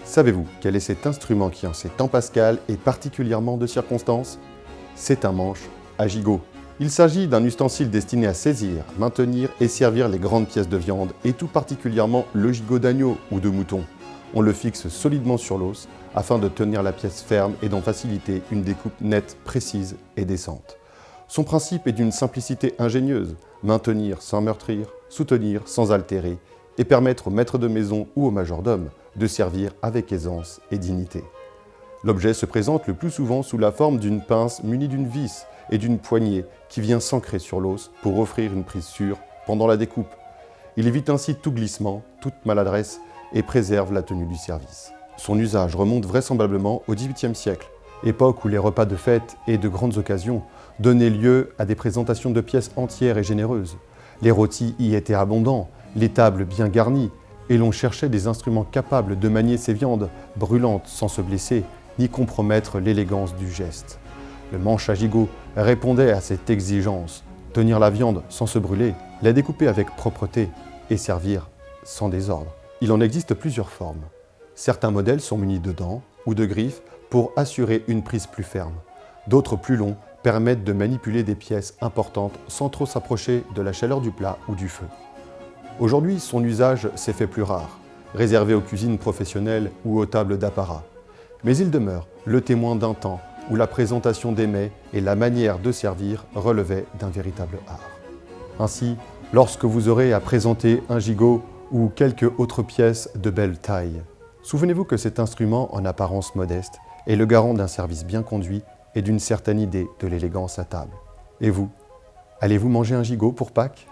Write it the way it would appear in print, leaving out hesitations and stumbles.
Savez-vous quel est cet instrument qui, en ces temps pascal, est particulièrement de circonstance? C'est un manche à gigot. Il s'agit d'un ustensile destiné à saisir, maintenir et servir les grandes pièces de viande, et tout particulièrement le gigot d'agneau ou de mouton. On le fixe solidement sur l'os afin de tenir la pièce ferme et d'en faciliter une découpe nette, précise et décente. Son principe est d'une simplicité ingénieuse: maintenir sans meurtrir, soutenir sans altérer, et permettre au maître de maison ou au majordome de servir avec aisance et dignité. L'objet se présente le plus souvent sous la forme d'une pince munie d'une vis et d'une poignée qui vient s'ancrer sur l'os pour offrir une prise sûre pendant la découpe. Il évite ainsi tout glissement, toute maladresse et préserve la tenue du service. Son usage remonte vraisemblablement au XVIIIe siècle, époque où les repas de fête et de grandes occasions donnaient lieu à des présentations de pièces entières et généreuses. Les rôtis y étaient abondants, les tables bien garnies, et l'on cherchait des instruments capables de manier ces viandes, brûlantes sans se blesser, ni compromettre l'élégance du geste. Le manche à gigot répondait à cette exigence: tenir la viande sans se brûler, la découper avec propreté et servir sans désordre. Il en existe plusieurs formes. Certains modèles sont munis de dents ou de griffes pour assurer une prise plus ferme. D'autres plus longs permettent de manipuler des pièces importantes sans trop s'approcher de la chaleur du plat ou du feu. Aujourd'hui, son usage s'est fait plus rare, réservé aux cuisines professionnelles ou aux tables d'apparat. Mais il demeure le témoin d'un temps où la présentation des mets et la manière de servir relevaient d'un véritable art. Ainsi, lorsque vous aurez à présenter un gigot ou quelque autre pièce de belle taille, souvenez-vous que cet instrument, en apparence modeste, est le garant d'un service bien conduit et d'une certaine idée de l'élégance à table. Et vous, allez-vous manger un gigot pour Pâques ?